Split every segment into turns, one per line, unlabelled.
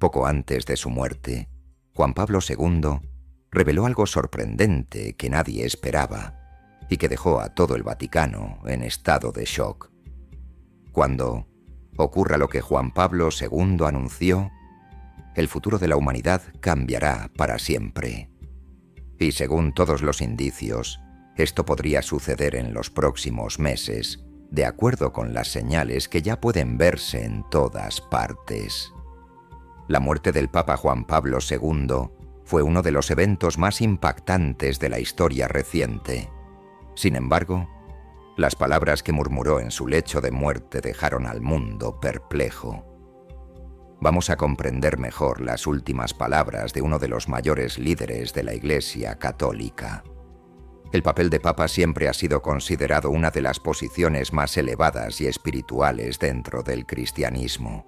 Poco antes de su muerte, Juan Pablo II reveló algo sorprendente que nadie esperaba y que dejó a todo el Vaticano en estado de shock. Cuando ocurra lo que Juan Pablo II anunció, el futuro de la humanidad cambiará para siempre. Y según todos los indicios, esto podría suceder en los próximos meses, de acuerdo con las señales que ya pueden verse en todas partes. La muerte del Papa Juan Pablo II fue uno de los eventos más impactantes de la historia reciente. Sin embargo, las palabras que murmuró en su lecho de muerte dejaron al mundo perplejo. Vamos a comprender mejor las últimas palabras de uno de los mayores líderes de la Iglesia Católica. El papel de Papa siempre ha sido considerado una de las posiciones más elevadas y espirituales dentro del cristianismo.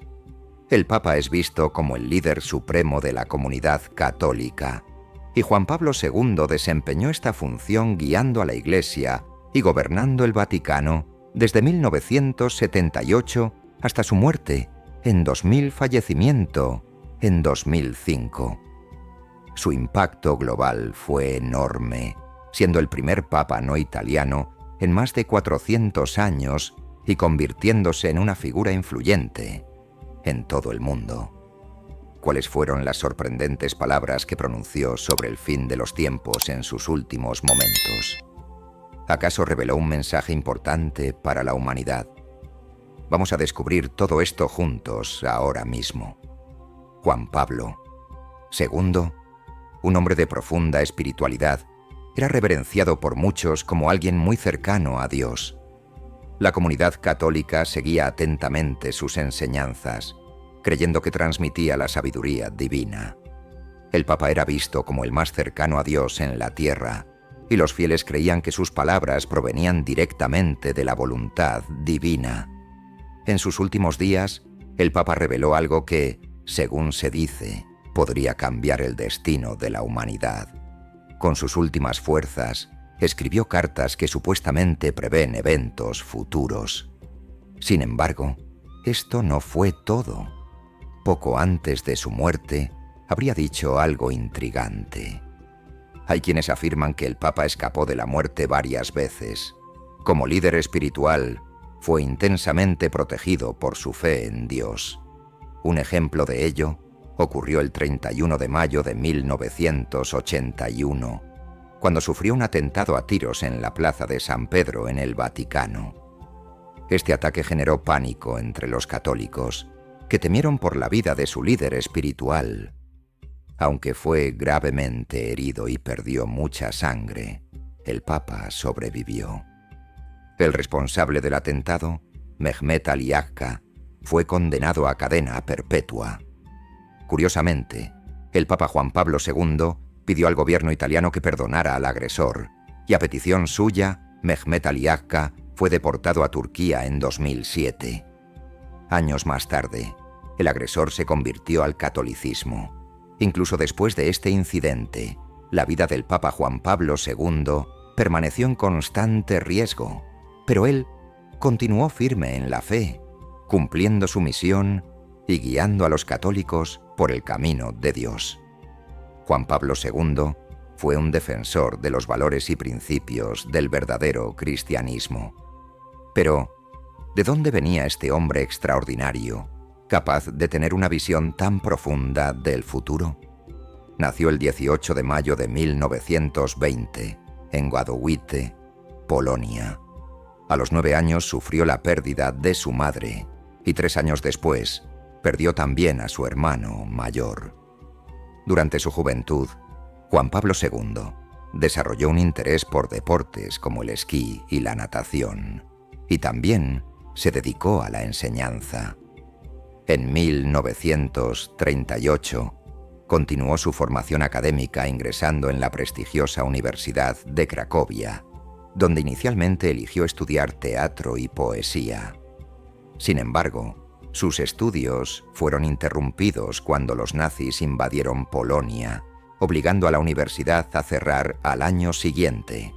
El Papa es visto como el líder supremo de la comunidad católica, y Juan Pablo II desempeñó esta función guiando a la Iglesia y gobernando el Vaticano desde 1978 hasta su muerte, en 2000 fallecimiento, en 2005. Su impacto global fue enorme, siendo el primer papa no italiano en más de 400 años y convirtiéndose en una figura influyente en todo el mundo. ¿Cuáles fueron las sorprendentes palabras que pronunció sobre el fin de los tiempos en sus últimos momentos? ¿Acaso reveló un mensaje importante para la humanidad? Vamos a descubrir todo esto juntos ahora mismo. Juan Pablo II, un hombre de profunda espiritualidad, era reverenciado por muchos como alguien muy cercano a Dios. La comunidad católica seguía atentamente sus enseñanzas, creyendo que transmitía la sabiduría divina. El Papa era visto como el más cercano a Dios en la tierra, y los fieles creían que sus palabras provenían directamente de la voluntad divina. En sus últimos días, el Papa reveló algo que, según se dice, podría cambiar el destino de la humanidad. Con sus últimas fuerzas, escribió cartas que supuestamente prevén eventos futuros. Sin embargo, esto no fue todo. Poco antes de su muerte, habría dicho algo intrigante. Hay quienes afirman que el Papa escapó de la muerte varias veces. Como líder espiritual, fue intensamente protegido por su fe en Dios. Un ejemplo de ello ocurrió el 31 de mayo de 1981, cuando sufrió un atentado a tiros en la plaza de San Pedro en el Vaticano. Este ataque generó pánico entre los católicos, que temieron por la vida de su líder espiritual. Aunque fue gravemente herido y perdió mucha sangre, el Papa sobrevivió. El responsable del atentado, Mehmet Ali Agca, fue condenado a cadena perpetua. Curiosamente, el Papa Juan Pablo II pidió al gobierno italiano que perdonara al agresor, y a petición suya, Mehmet Ali Agca fue deportado a Turquía en 2007. Años más tarde, el agresor se convirtió al catolicismo. Incluso después de este incidente, la vida del Papa Juan Pablo II permaneció en constante riesgo, pero él continuó firme en la fe, cumpliendo su misión y guiando a los católicos por el camino de Dios. Juan Pablo II fue un defensor de los valores y principios del verdadero cristianismo. Pero, ¿de dónde venía este hombre extraordinario, capaz de tener una visión tan profunda del futuro? Nació el 18 de mayo de 1920 en Wadowice, Polonia. A los 9 años sufrió la pérdida de su madre y 3 años después perdió también a su hermano mayor. Durante su juventud, Juan Pablo II desarrolló un interés por deportes como el esquí y la natación, y también se dedicó a la enseñanza. En 1938, continuó su formación académica ingresando en la prestigiosa Universidad de Cracovia, donde inicialmente eligió estudiar teatro y poesía. Sin embargo, sus estudios fueron interrumpidos cuando los nazis invadieron Polonia, obligando a la universidad a cerrar al año siguiente.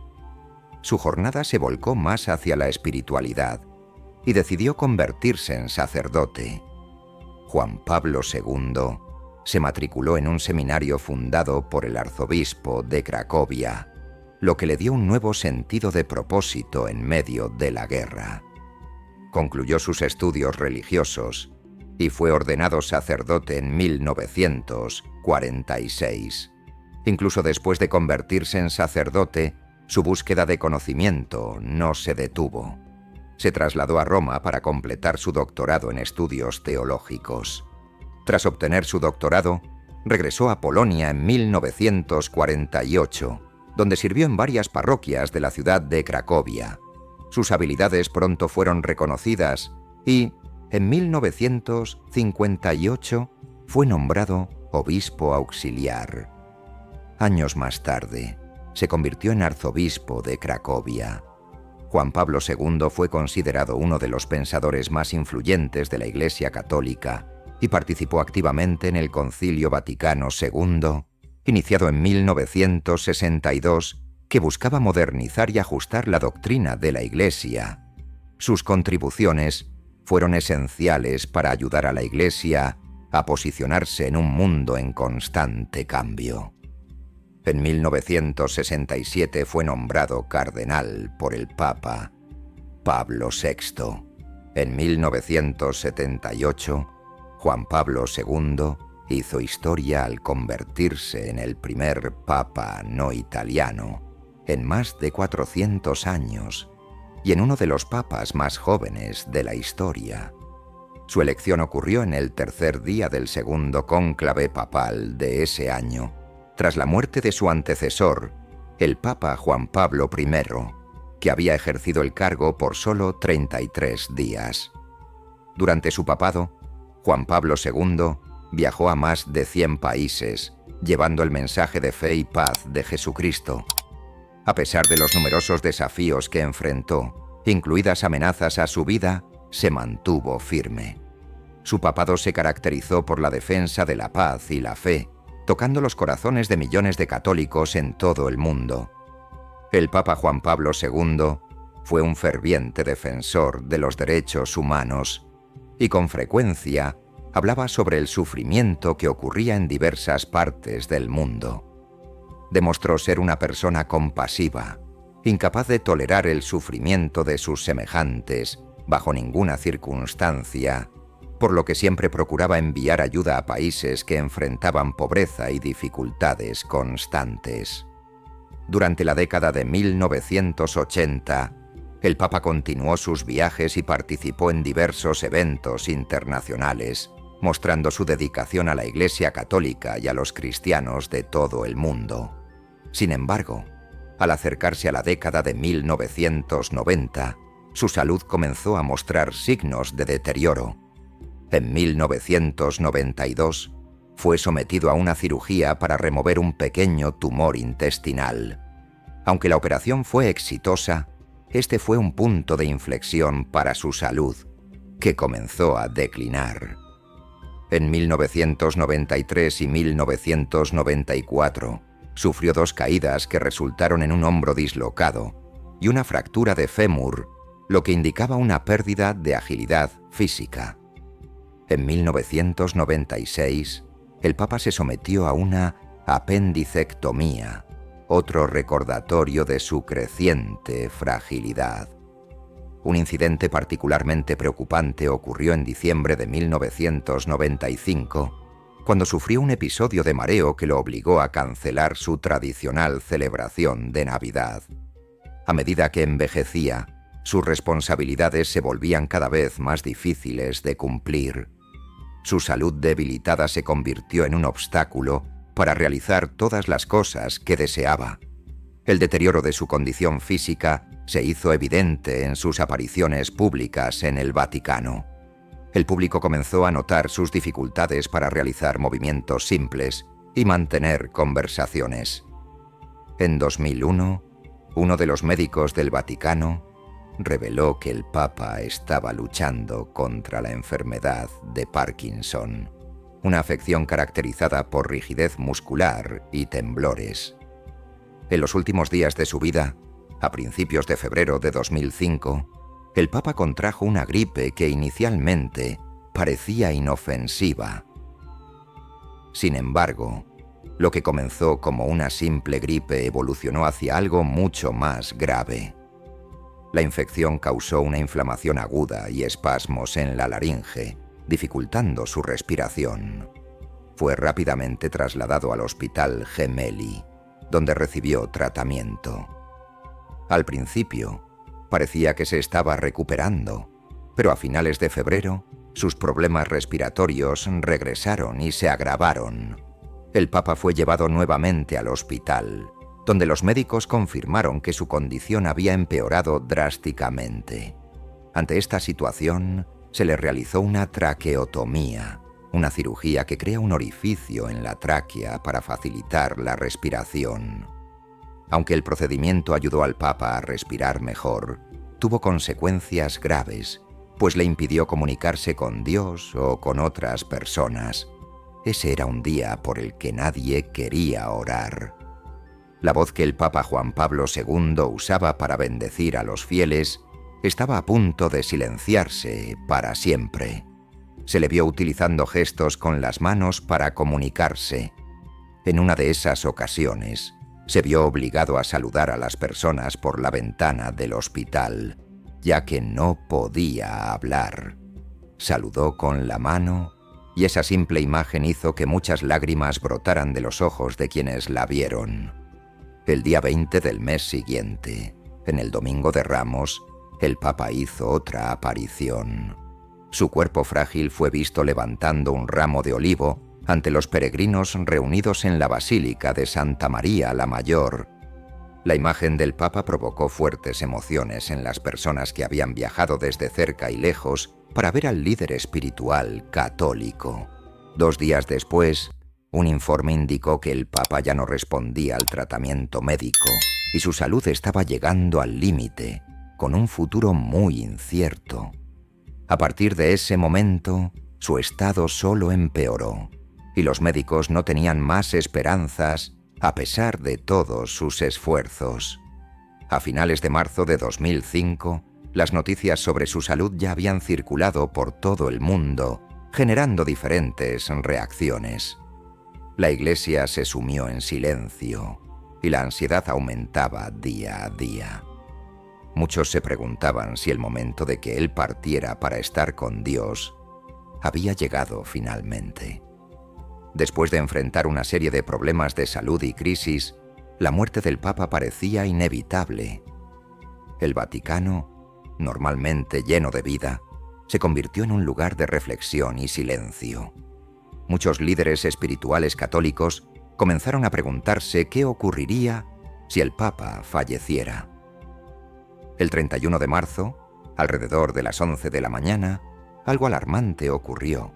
Su jornada se volcó más hacia la espiritualidad y decidió convertirse en sacerdote. Juan Pablo II se matriculó en un seminario fundado por el arzobispo de Cracovia, lo que le dio un nuevo sentido de propósito en medio de la guerra. Concluyó sus estudios religiosos y fue ordenado sacerdote en 1946. Incluso después de convertirse en sacerdote, su búsqueda de conocimiento no se detuvo. Se trasladó a Roma para completar su doctorado en estudios teológicos. Tras obtener su doctorado, regresó a Polonia en 1948, donde sirvió en varias parroquias de la ciudad de Cracovia. Sus habilidades pronto fueron reconocidas y, en 1958, fue nombrado obispo auxiliar. Años más tarde, se convirtió en arzobispo de Cracovia. Juan Pablo II fue considerado uno de los pensadores más influyentes de la Iglesia Católica y participó activamente en el Concilio Vaticano II, iniciado en 1962, que buscaba modernizar y ajustar la doctrina de la Iglesia. Sus contribuciones fueron esenciales para ayudar a la Iglesia a posicionarse en un mundo en constante cambio. En 1967 fue nombrado cardenal por el Papa Pablo VI. En 1978, Juan Pablo II hizo historia al convertirse en el primer Papa no italiano en más de 400 años y en uno de los papas más jóvenes de la historia. Su elección ocurrió en el tercer día del segundo cónclave papal de ese año, tras la muerte de su antecesor, el Papa Juan Pablo I, que había ejercido el cargo por solo 33 días. Durante su papado, Juan Pablo II viajó a más de 100 países, llevando el mensaje de fe y paz de Jesucristo. A pesar de los numerosos desafíos que enfrentó, incluidas amenazas a su vida, se mantuvo firme. Su papado se caracterizó por la defensa de la paz y la fe, tocando los corazones de millones de católicos en todo el mundo. El Papa Juan Pablo II fue un ferviente defensor de los derechos humanos y con frecuencia hablaba sobre el sufrimiento que ocurría en diversas partes del mundo. Demostró ser una persona compasiva, incapaz de tolerar el sufrimiento de sus semejantes bajo ninguna circunstancia, por lo que siempre procuraba enviar ayuda a países que enfrentaban pobreza y dificultades constantes. Durante la década de 1980, el Papa continuó sus viajes y participó en diversos eventos internacionales, mostrando su dedicación a la Iglesia Católica y a los cristianos de todo el mundo. Sin embargo, al acercarse a la década de 1990, su salud comenzó a mostrar signos de deterioro. En 1992, fue sometido a una cirugía para remover un pequeño tumor intestinal. Aunque la operación fue exitosa, este fue un punto de inflexión para su salud, que comenzó a declinar. En 1993 y 1994, sufrió 2 caídas que resultaron en un hombro dislocado y una fractura de fémur, lo que indicaba una pérdida de agilidad física. En 1996, el Papa se sometió a una apendicectomía, otro recordatorio de su creciente fragilidad. Un incidente particularmente preocupante ocurrió en diciembre de 1995, cuando sufrió un episodio de mareo que lo obligó a cancelar su tradicional celebración de Navidad. A medida que envejecía, sus responsabilidades se volvían cada vez más difíciles de cumplir. Su salud debilitada se convirtió en un obstáculo para realizar todas las cosas que deseaba. El deterioro de su condición física se hizo evidente en sus apariciones públicas en el Vaticano. El público comenzó a notar sus dificultades para realizar movimientos simples y mantener conversaciones. En 2001, uno de los médicos del Vaticano reveló que el Papa estaba luchando contra la enfermedad de Parkinson, una afección caracterizada por rigidez muscular y temblores. En los últimos días de su vida, a principios de febrero de 2005, el Papa contrajo una gripe que inicialmente parecía inofensiva. Sin embargo, lo que comenzó como una simple gripe evolucionó hacia algo mucho más grave. La infección causó una inflamación aguda y espasmos en la laringe, dificultando su respiración. Fue rápidamente trasladado al Hospital Gemelli, donde recibió tratamiento. Al principio, parecía que se estaba recuperando, pero a finales de febrero, sus problemas respiratorios regresaron y se agravaron. El Papa fue llevado nuevamente al hospital, donde los médicos confirmaron que su condición había empeorado drásticamente. Ante esta situación, se le realizó una traqueotomía, una cirugía que crea un orificio en la tráquea para facilitar la respiración. Aunque el procedimiento ayudó al Papa a respirar mejor, tuvo consecuencias graves, pues le impidió comunicarse con Dios o con otras personas. Ese era un día por el que nadie quería orar. La voz que el Papa Juan Pablo II usaba para bendecir a los fieles estaba a punto de silenciarse para siempre. Se le vio utilizando gestos con las manos para comunicarse. En una de esas ocasiones, se vio obligado a saludar a las personas por la ventana del hospital, ya que no podía hablar. Saludó con la mano y esa simple imagen hizo que muchas lágrimas brotaran de los ojos de quienes la vieron. El día 20 del mes siguiente, en el Domingo de Ramos, el Papa hizo otra aparición. Su cuerpo frágil fue visto levantando un ramo de olivo ante los peregrinos reunidos en la Basílica de Santa María la Mayor. La imagen del Papa provocó fuertes emociones en las personas que habían viajado desde cerca y lejos para ver al líder espiritual católico. 2 días después, un informe indicó que el Papa ya no respondía al tratamiento médico y su salud estaba llegando al límite, con un futuro muy incierto. A partir de ese momento, su estado solo empeoró y los médicos no tenían más esperanzas a pesar de todos sus esfuerzos. A finales de marzo de 2005, las noticias sobre su salud ya habían circulado por todo el mundo, generando diferentes reacciones. La Iglesia se sumió en silencio y la ansiedad aumentaba día a día. Muchos se preguntaban si el momento de que él partiera para estar con Dios había llegado finalmente. Después de enfrentar una serie de problemas de salud y crisis, la muerte del Papa parecía inevitable. El Vaticano, normalmente lleno de vida, se convirtió en un lugar de reflexión y silencio. Muchos líderes espirituales católicos comenzaron a preguntarse qué ocurriría si el Papa falleciera. El 31 de marzo, alrededor de las 11 de la mañana, algo alarmante ocurrió.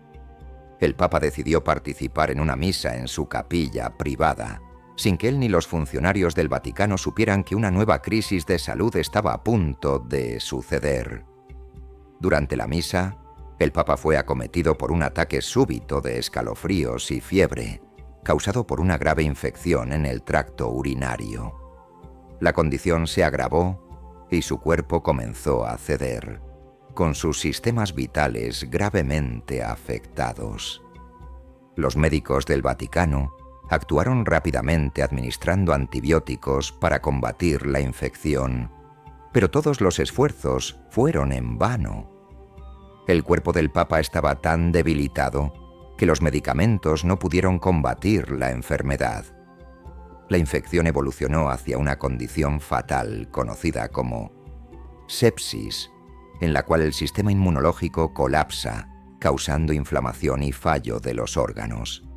El Papa decidió participar en una misa en su capilla privada, sin que él ni los funcionarios del Vaticano supieran que una nueva crisis de salud estaba a punto de suceder. Durante la misa, el Papa fue acometido por un ataque súbito de escalofríos y fiebre, causado por una grave infección en el tracto urinario. La condición se agravó y su cuerpo comenzó a ceder, con sus sistemas vitales gravemente afectados. Los médicos del Vaticano actuaron rápidamente administrando antibióticos para combatir la infección, pero todos los esfuerzos fueron en vano. El cuerpo del Papa estaba tan debilitado que los medicamentos no pudieron combatir la enfermedad. La infección evolucionó hacia una condición fatal conocida como sepsis, en la cual el sistema inmunológico colapsa, causando inflamación y fallo de los órganos.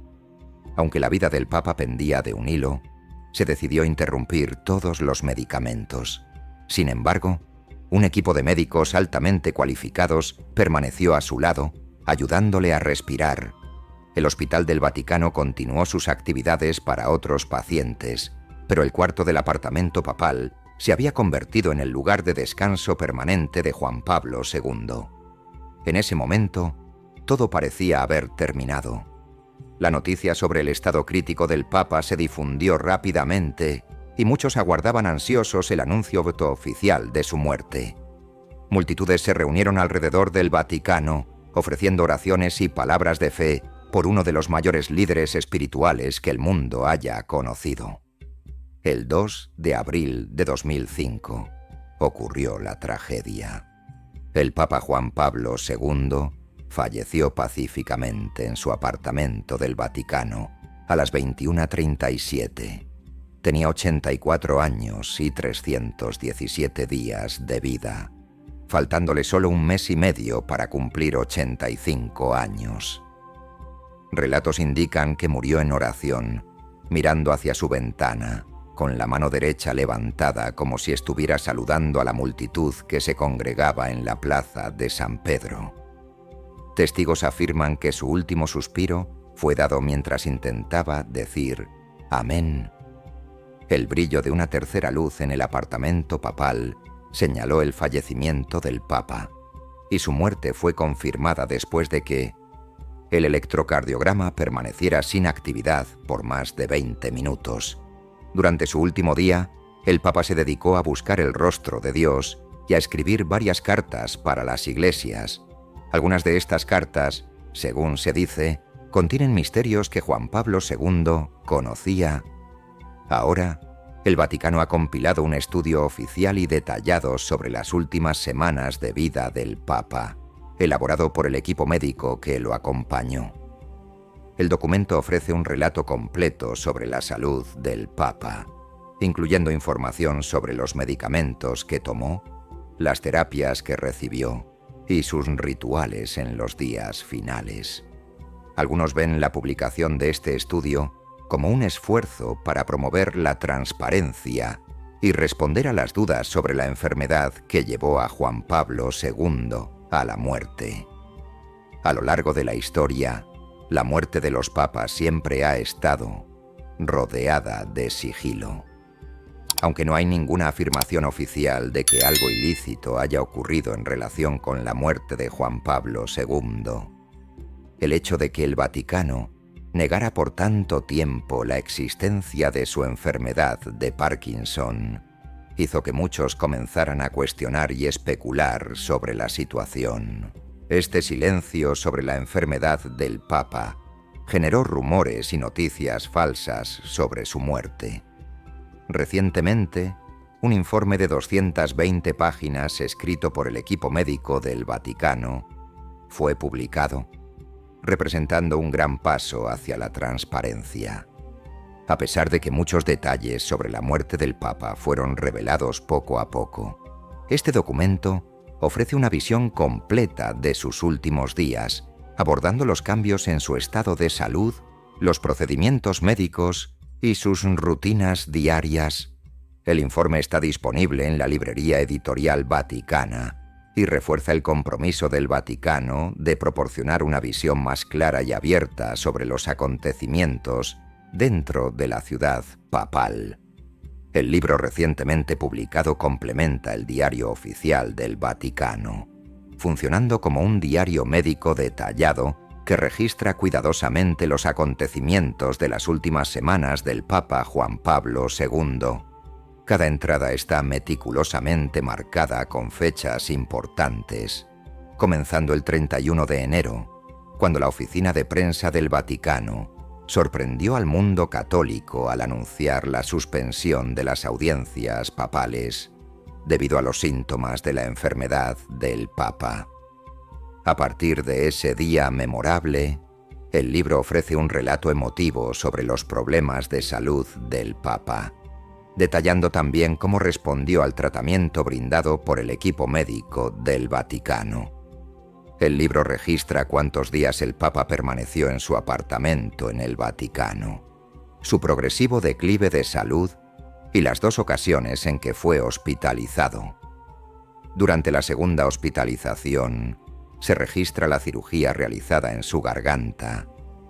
Aunque la vida del Papa pendía de un hilo, se decidió interrumpir todos los medicamentos. Sin embargo, un equipo de médicos altamente cualificados permaneció a su lado, ayudándole a respirar. El Hospital del Vaticano continuó sus actividades para otros pacientes, pero el cuarto del apartamento papal se había convertido en el lugar de descanso permanente de Juan Pablo II. En ese momento, todo parecía haber terminado. La noticia sobre el estado crítico del Papa se difundió rápidamente y muchos aguardaban ansiosos el anuncio oficial de su muerte. Multitudes se reunieron alrededor del Vaticano, ofreciendo oraciones y palabras de fe por uno de los mayores líderes espirituales que el mundo haya conocido. El 2 de abril de 2005 ocurrió la tragedia. El Papa Juan Pablo II falleció pacíficamente en su apartamento del Vaticano a las 21:37. Tenía 84 años y 317 días de vida, faltándole solo un mes y medio para cumplir 85 años. Relatos indican que murió en oración, mirando hacia su ventana, con la mano derecha levantada como si estuviera saludando a la multitud que se congregaba en la plaza de San Pedro. Testigos afirman que su último suspiro fue dado mientras intentaba decir «Amén». El brillo de una tercera luz en el apartamento papal señaló el fallecimiento del Papa, y su muerte fue confirmada después de que el electrocardiograma permaneciera sin actividad por más de 20 minutos. Durante su último día, el Papa se dedicó a buscar el rostro de Dios y a escribir varias cartas para las iglesias. Algunas de estas cartas, según se dice, contienen misterios que Juan Pablo II conocía. Ahora, el Vaticano ha compilado un estudio oficial y detallado sobre las últimas semanas de vida del Papa, elaborado por el equipo médico que lo acompañó. El documento ofrece un relato completo sobre la salud del Papa, incluyendo información sobre los medicamentos que tomó, las terapias que recibió y sus rituales en los días finales. Algunos ven la publicación de este estudio como un esfuerzo para promover la transparencia y responder a las dudas sobre la enfermedad que llevó a Juan Pablo II a la muerte. A lo largo de la historia, la muerte de los papas siempre ha estado rodeada de sigilo. Aunque no hay ninguna afirmación oficial de que algo ilícito haya ocurrido en relación con la muerte de Juan Pablo II, el hecho de que el Vaticano negara por tanto tiempo la existencia de su enfermedad de Parkinson hizo que muchos comenzaran a cuestionar y especular sobre la situación. Este silencio sobre la enfermedad del Papa generó rumores y noticias falsas sobre su muerte. Recientemente, un informe de 220 páginas escrito por el equipo médico del Vaticano fue publicado, representando un gran paso hacia la transparencia. A pesar de que muchos detalles sobre la muerte del Papa fueron revelados poco a poco, este documento ofrece una visión completa de sus últimos días, abordando los cambios en su estado de salud, los procedimientos médicos y sus rutinas diarias. El informe está disponible en la librería editorial Vaticana y refuerza el compromiso del Vaticano de proporcionar una visión más clara y abierta sobre los acontecimientos dentro de la ciudad papal. El libro recientemente publicado complementa el diario oficial del Vaticano, funcionando como un diario médico detallado que registra cuidadosamente los acontecimientos de las últimas semanas del Papa Juan Pablo II. Cada entrada está meticulosamente marcada con fechas importantes, comenzando el 31 de enero, cuando la oficina de prensa del Vaticano sorprendió al mundo católico al anunciar la suspensión de las audiencias papales debido a los síntomas de la enfermedad del Papa. A partir de ese día memorable, el libro ofrece un relato emotivo sobre los problemas de salud del Papa, detallando también cómo respondió al tratamiento brindado por el equipo médico del Vaticano. El libro registra cuántos días el Papa permaneció en su apartamento en el Vaticano, su progresivo declive de salud y las 2 ocasiones en que fue hospitalizado. Durante la segunda hospitalización, se registra la cirugía realizada en su garganta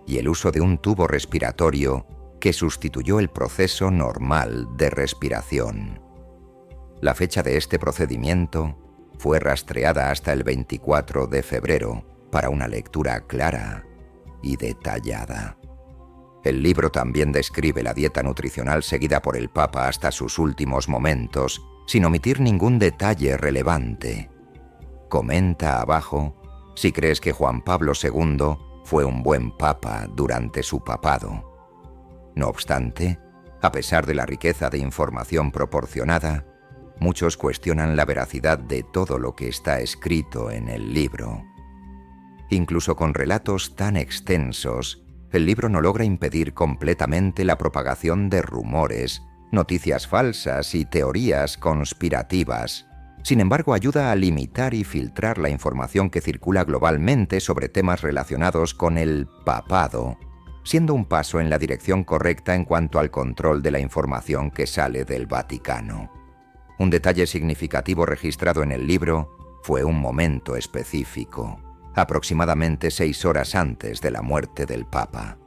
y el uso de un tubo respiratorio que sustituyó el proceso normal de respiración. La fecha de este procedimiento fue rastreada hasta el 24 de febrero para una lectura clara y detallada. El libro también describe la dieta nutricional seguida por el Papa hasta sus últimos momentos, sin omitir ningún detalle relevante. Comenta abajo si crees que Juan Pablo II fue un buen papa durante su papado. No obstante, a pesar de la riqueza de información proporcionada, muchos cuestionan la veracidad de todo lo que está escrito en el libro. Incluso con relatos tan extensos, el libro no logra impedir completamente la propagación de rumores, noticias falsas y teorías conspirativas. Sin embargo, ayuda a limitar y filtrar la información que circula globalmente sobre temas relacionados con el papado, siendo un paso en la dirección correcta en cuanto al control de la información que sale del Vaticano. Un detalle significativo registrado en el libro fue un momento específico, aproximadamente 6 horas antes de la muerte del Papa.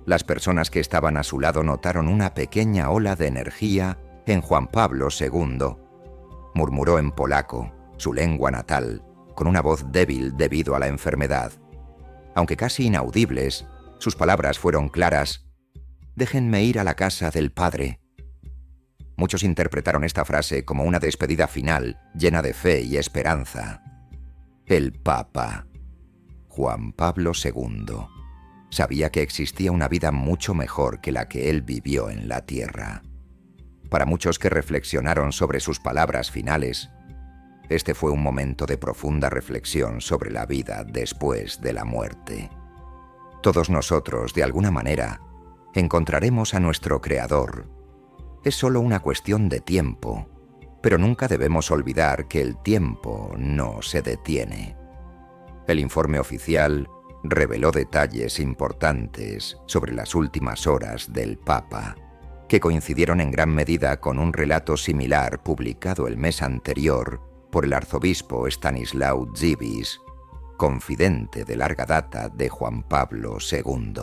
Las personas que estaban a su lado notaron una pequeña ola de energía en Juan Pablo II. Murmuró en polaco, su lengua natal, con una voz débil debido a la enfermedad. Aunque casi inaudibles, sus palabras fueron claras: «Déjenme ir a la casa del Padre». Muchos interpretaron esta frase como una despedida final, llena de fe y esperanza. El Papa, Juan Pablo II, sabía que existía una vida mucho mejor que la que él vivió en la tierra. Para muchos que reflexionaron sobre sus palabras finales, este fue un momento de profunda reflexión sobre la vida después de la muerte. Todos nosotros, de alguna manera, encontraremos a nuestro Creador. Es solo una cuestión de tiempo, pero nunca debemos olvidar que el tiempo no se detiene. El informe oficial reveló detalles importantes sobre las últimas horas del Papa, que coincidieron en gran medida con un relato similar publicado el mes anterior por el arzobispo Stanislaw Dziwisz, confidente de larga data de Juan Pablo II.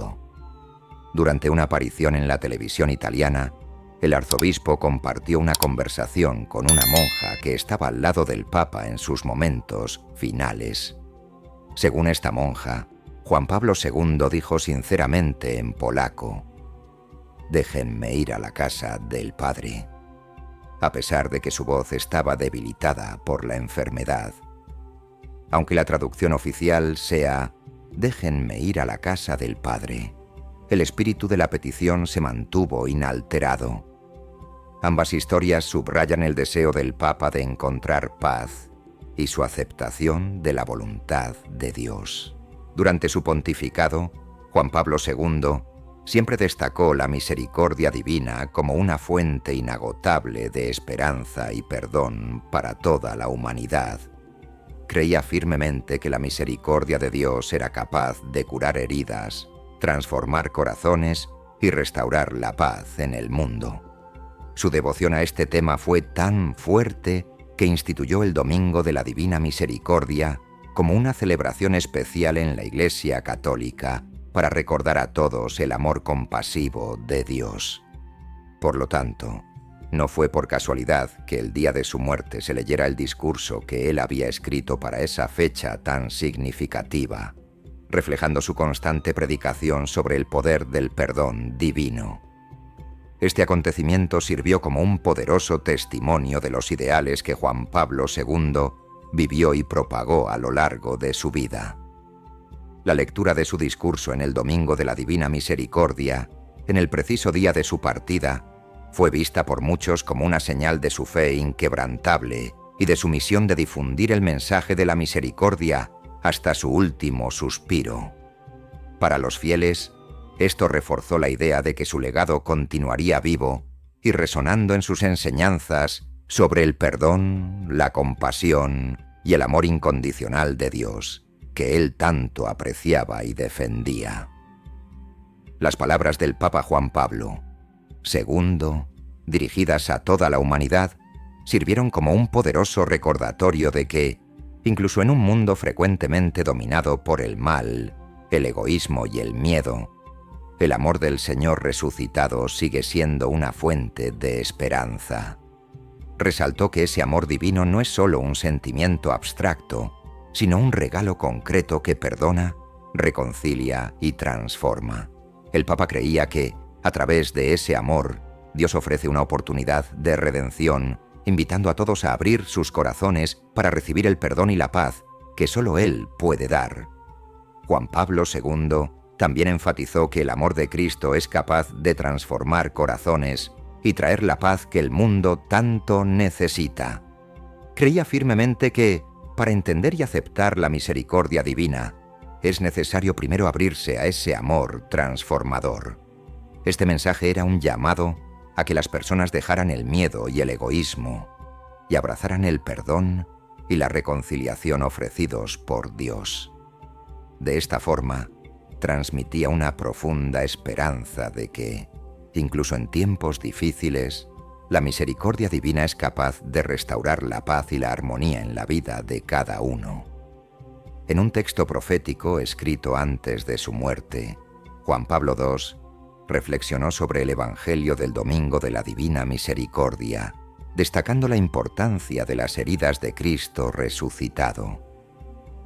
Durante una aparición en la televisión italiana, el arzobispo compartió una conversación con una monja que estaba al lado del Papa en sus momentos finales. Según esta monja, Juan Pablo II dijo sinceramente en polaco: «Déjenme ir a la casa del Padre», a pesar de que su voz estaba debilitada por la enfermedad. Aunque la traducción oficial sea «Déjenme ir a la casa del Padre», el espíritu de la petición se mantuvo inalterado. Ambas historias subrayan el deseo del Papa de encontrar paz y su aceptación de la voluntad de Dios. Durante su pontificado, Juan Pablo II siempre destacó la misericordia divina como una fuente inagotable de esperanza y perdón para toda la humanidad. Creía firmemente que la misericordia de Dios era capaz de curar heridas, transformar corazones y restaurar la paz en el mundo. Su devoción a este tema fue tan fuerte que instituyó el Domingo de la Divina Misericordia como una celebración especial en la Iglesia Católica para recordar a todos el amor compasivo de Dios. Por lo tanto, no fue por casualidad que el día de su muerte se leyera el discurso que él había escrito para esa fecha tan significativa, reflejando su constante predicación sobre el poder del perdón divino. Este acontecimiento sirvió como un poderoso testimonio de los ideales que Juan Pablo II vivió y propagó a lo largo de su vida. La lectura de su discurso en el Domingo de la Divina Misericordia, en el preciso día de su partida, fue vista por muchos como una señal de su fe inquebrantable y de su misión de difundir el mensaje de la misericordia hasta su último suspiro. Para los fieles, esto reforzó la idea de que su legado continuaría vivo y resonando en sus enseñanzas sobre el perdón, la compasión y el amor incondicional de Dios, que él tanto apreciaba y defendía. Las palabras del Papa Juan Pablo II, dirigidas a toda la humanidad, sirvieron como un poderoso recordatorio de que, incluso en un mundo frecuentemente dominado por el mal, el egoísmo y el miedo, el amor del Señor resucitado sigue siendo una fuente de esperanza. Resaltó que ese amor divino no es solo un sentimiento abstracto, sino un regalo concreto que perdona, reconcilia y transforma. El Papa creía que, a través de ese amor, Dios ofrece una oportunidad de redención, invitando a todos a abrir sus corazones para recibir el perdón y la paz que solo Él puede dar. Juan Pablo II también enfatizó que el amor de Cristo es capaz de transformar corazones y traer la paz que el mundo tanto necesita. Creía firmemente que, para entender y aceptar la misericordia divina, es necesario primero abrirse a ese amor transformador. Este mensaje era un llamado a que las personas dejaran el miedo y el egoísmo y abrazaran el perdón y la reconciliación ofrecidos por Dios. De esta forma, transmitía una profunda esperanza de que, incluso en tiempos difíciles, la misericordia divina es capaz de restaurar la paz y la armonía en la vida de cada uno. En un texto profético escrito antes de su muerte, Juan Pablo II reflexionó sobre el Evangelio del Domingo de la Divina Misericordia, destacando la importancia de las heridas de Cristo resucitado.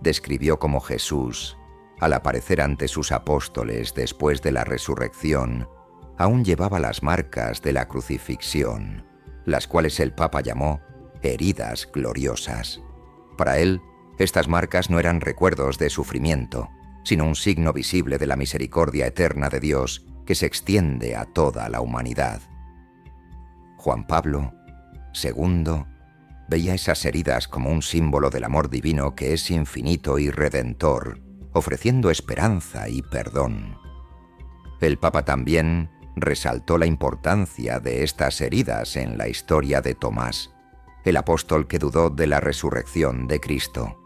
Describió cómo Jesús, al aparecer ante sus apóstoles después de la resurrección, aún llevaba las marcas de la crucifixión, las cuales el Papa llamó heridas gloriosas. Para él, estas marcas no eran recuerdos de sufrimiento, sino un signo visible de la misericordia eterna de Dios que se extiende a toda la humanidad. Juan Pablo II veía esas heridas como un símbolo del amor divino que es infinito y redentor, ofreciendo esperanza y perdón. El Papa también resaltó la importancia de estas heridas en la historia de Tomás, el apóstol que dudó de la resurrección de Cristo.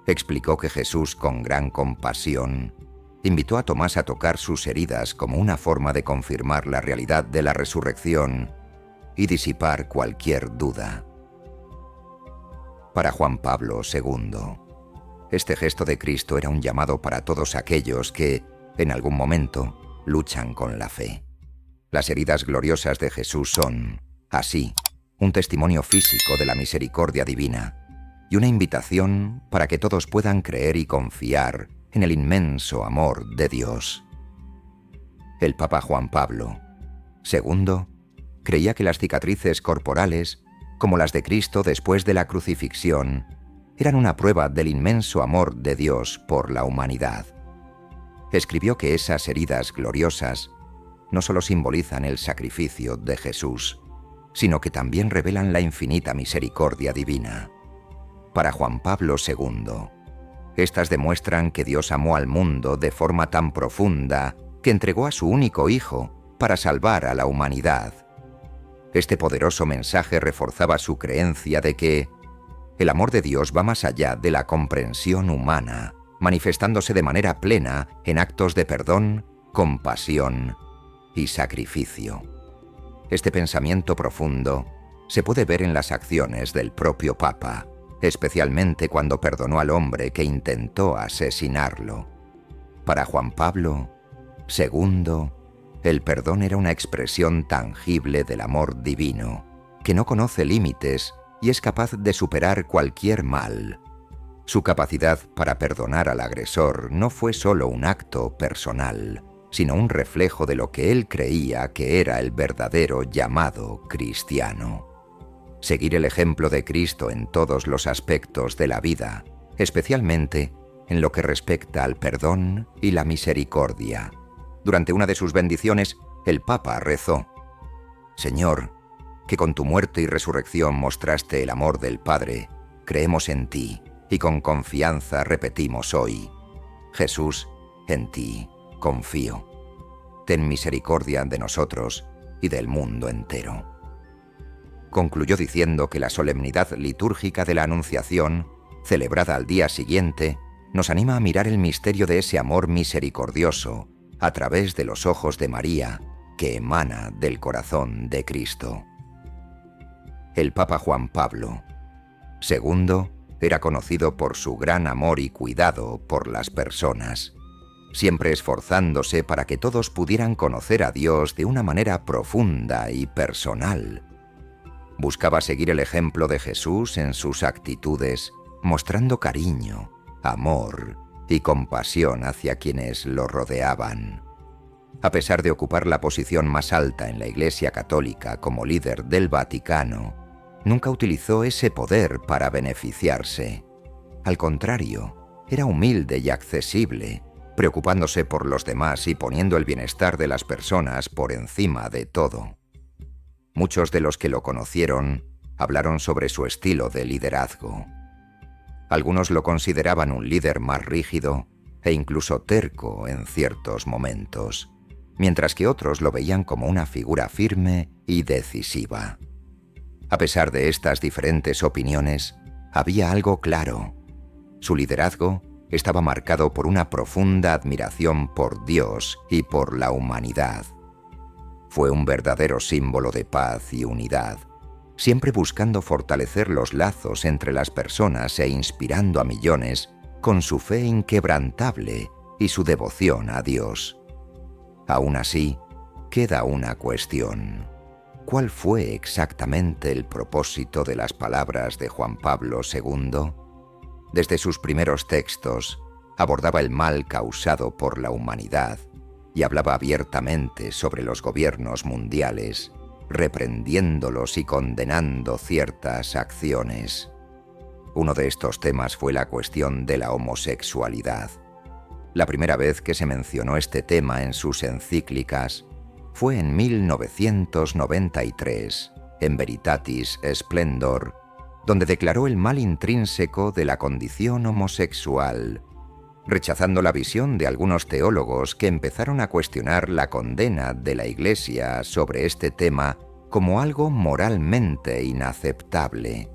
Explicó que Jesús, con gran compasión, invitó a Tomás a tocar sus heridas como una forma de confirmar la realidad de la resurrección y disipar cualquier duda. Para Juan Pablo II, este gesto de Cristo era un llamado para todos aquellos que, en algún momento, luchan con la fe. Las heridas gloriosas de Jesús son, así, un testimonio físico de la misericordia divina y una invitación para que todos puedan creer y confiar en el inmenso amor de Dios. El Papa Juan Pablo II creía que las cicatrices corporales, como las de Cristo después de la crucifixión, eran una prueba del inmenso amor de Dios por la humanidad. Escribió que esas heridas gloriosas no solo simbolizan el sacrificio de Jesús, sino que también revelan la infinita misericordia divina. Para Juan Pablo II, estas demuestran que Dios amó al mundo de forma tan profunda que entregó a su único Hijo para salvar a la humanidad. Este poderoso mensaje reforzaba su creencia de que el amor de Dios va más allá de la comprensión humana, manifestándose de manera plena en actos de perdón, compasión y sacrificio. Este pensamiento profundo se puede ver en las acciones del propio Papa, especialmente cuando perdonó al hombre que intentó asesinarlo. Para Juan Pablo II, el perdón era una expresión tangible del amor divino, que no conoce límites y es capaz de superar cualquier mal. Su capacidad para perdonar al agresor no fue solo un acto personal, sino un reflejo de lo que él creía que era el verdadero llamado cristiano. Seguir el ejemplo de Cristo en todos los aspectos de la vida, especialmente en lo que respecta al perdón y la misericordia. Durante una de sus bendiciones, el Papa rezó: Señor, que con tu muerte y resurrección mostraste el amor del Padre, creemos en ti y con confianza repetimos hoy: Jesús, en ti confío. Ten misericordia de nosotros y del mundo entero. Concluyó diciendo que la solemnidad litúrgica de la Anunciación, celebrada al día siguiente, nos anima a mirar el misterio de ese amor misericordioso a través de los ojos de María, que emana del corazón de Cristo. El Papa Juan Pablo II era conocido por su gran amor y cuidado por las personas, siempre esforzándose para que todos pudieran conocer a Dios de una manera profunda y personal. Buscaba seguir el ejemplo de Jesús en sus actitudes, mostrando cariño, amor y compasión hacia quienes lo rodeaban. A pesar de ocupar la posición más alta en la Iglesia Católica como líder del Vaticano, nunca utilizó ese poder para beneficiarse. Al contrario, era humilde y accesible, preocupándose por los demás y poniendo el bienestar de las personas por encima de todo. Muchos de los que lo conocieron hablaron sobre su estilo de liderazgo. Algunos lo consideraban un líder más rígido e incluso terco en ciertos momentos, mientras que otros lo veían como una figura firme y decisiva. A pesar de estas diferentes opiniones, había algo claro. Su liderazgo estaba marcado por una profunda admiración por Dios y por la humanidad. Fue un verdadero símbolo de paz y unidad, siempre buscando fortalecer los lazos entre las personas e inspirando a millones con su fe inquebrantable y su devoción a Dios. Aún así, queda una cuestión. ¿Cuál fue exactamente el propósito de las palabras de Juan Pablo II? Desde sus primeros textos, abordaba el mal causado por la humanidad y hablaba abiertamente sobre los gobiernos mundiales, reprendiéndolos y condenando ciertas acciones. Uno de estos temas fue la cuestión de la homosexualidad. La primera vez que se mencionó este tema en sus encíclicas fue en 1993, en Veritatis Splendor, donde declaró el mal intrínseco de la condición homosexual, rechazando la visión de algunos teólogos que empezaron a cuestionar la condena de la Iglesia sobre este tema como algo moralmente inaceptable.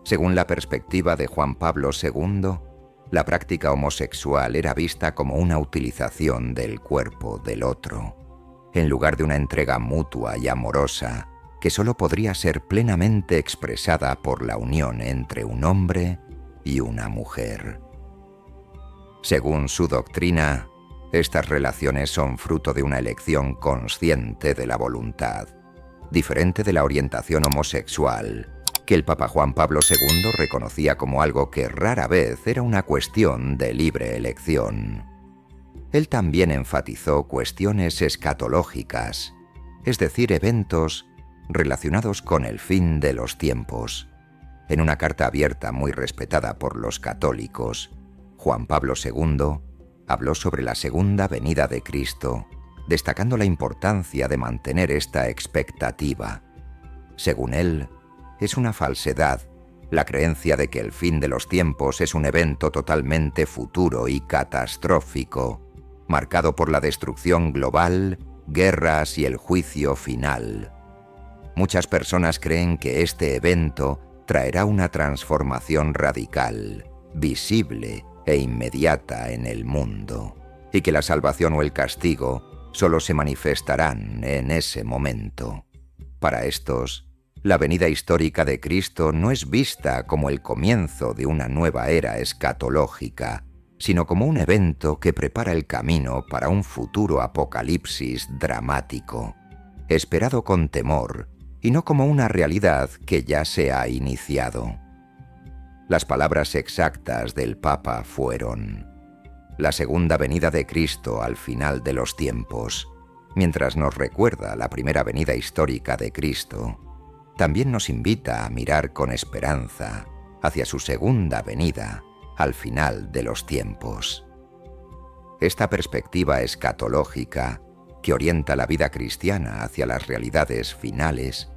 Según la perspectiva de Juan Pablo II, la práctica homosexual era vista como una utilización del cuerpo del otro, en lugar de una entrega mutua y amorosa que solo podría ser plenamente expresada por la unión entre un hombre y una mujer. Según su doctrina, estas relaciones son fruto de una elección consciente de la voluntad, diferente de la orientación homosexual, que el Papa Juan Pablo II reconocía como algo que rara vez era una cuestión de libre elección. Él también enfatizó cuestiones escatológicas, es decir, eventos relacionados con el fin de los tiempos. En una carta abierta muy respetada por los católicos, Juan Pablo II habló sobre la segunda venida de Cristo, destacando la importancia de mantener esta expectativa. Según él, es una falsedad la creencia de que el fin de los tiempos es un evento totalmente futuro y catastrófico, marcado por la destrucción global, guerras y el juicio final. Muchas personas creen que este evento traerá una transformación radical, visible e inmediata en el mundo, y que la salvación o el castigo solo se manifestarán en ese momento. Para estos, la venida histórica de Cristo no es vista como el comienzo de una nueva era escatológica, sino como un evento que prepara el camino para un futuro apocalipsis dramático, esperado con temor y no como una realidad que ya se ha iniciado. Las palabras exactas del Papa fueron: la segunda venida de Cristo al final de los tiempos, mientras nos recuerda la primera venida histórica de Cristo, también nos invita a mirar con esperanza hacia su segunda venida al final de los tiempos. Esta perspectiva escatológica, que orienta la vida cristiana hacia las realidades finales,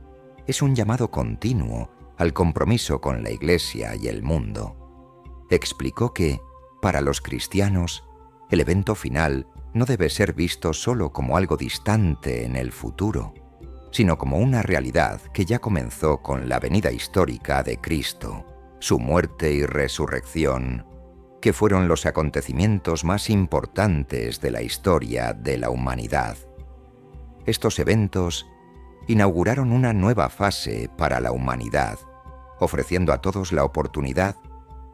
es un llamado continuo al compromiso con la Iglesia y el mundo. Explicó que, para los cristianos, el evento final no debe ser visto solo como algo distante en el futuro, sino como una realidad que ya comenzó con la venida histórica de Cristo, su muerte y resurrección, que fueron los acontecimientos más importantes de la historia de la humanidad. Estos eventos inauguraron una nueva fase para la humanidad, ofreciendo a todos la oportunidad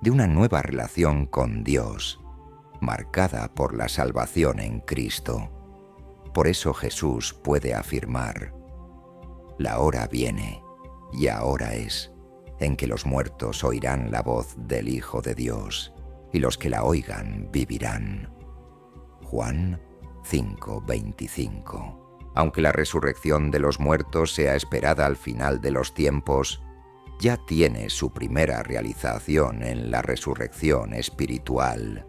de una nueva relación con Dios, marcada por la salvación en Cristo. Por eso Jesús puede afirmar: la hora viene, y ahora es, en que los muertos oirán la voz del Hijo de Dios, y los que la oigan vivirán. Juan 5:25. Aunque la resurrección de los muertos sea esperada al final de los tiempos, ya tiene su primera realización en la resurrección espiritual,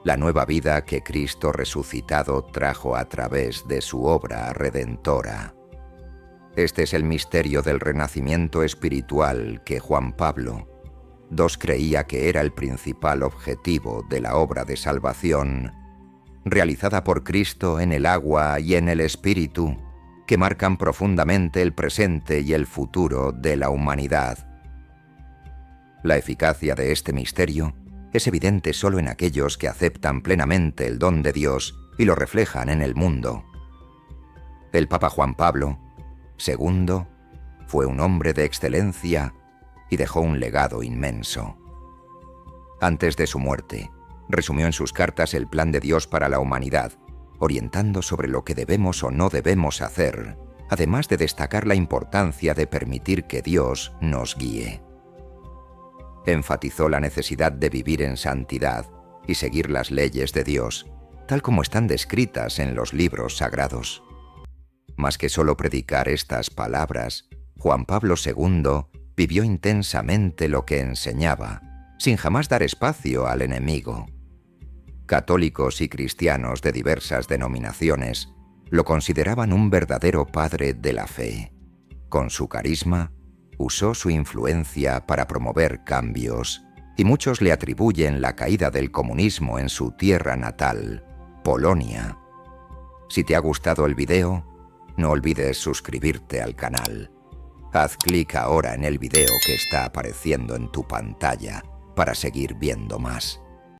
la nueva vida que Cristo resucitado trajo a través de su obra redentora. Este es el misterio del renacimiento espiritual que Juan Pablo II creía que era el principal objetivo de la obra de salvación, realizada por Cristo en el agua y en el Espíritu, que marcan profundamente el presente y el futuro de la humanidad. La eficacia de este misterio es evidente solo en aquellos que aceptan plenamente el don de Dios y lo reflejan en el mundo. El Papa Juan Pablo II fue un hombre de excelencia y dejó un legado inmenso. Antes de su muerte, resumió en sus cartas el plan de Dios para la humanidad, orientando sobre lo que debemos o no debemos hacer, además de destacar la importancia de permitir que Dios nos guíe. Enfatizó la necesidad de vivir en santidad y seguir las leyes de Dios, tal como están descritas en los libros sagrados. Más que solo predicar estas palabras, Juan Pablo II vivió intensamente lo que enseñaba, sin jamás dar espacio al enemigo. Católicos y cristianos de diversas denominaciones lo consideraban un verdadero padre de la fe. Con su carisma, usó su influencia para promover cambios, y muchos le atribuyen la caída del comunismo en su tierra natal, Polonia. Si te ha gustado el video, no olvides suscribirte al canal. Haz clic ahora en el video que está apareciendo en tu pantalla para seguir viendo más.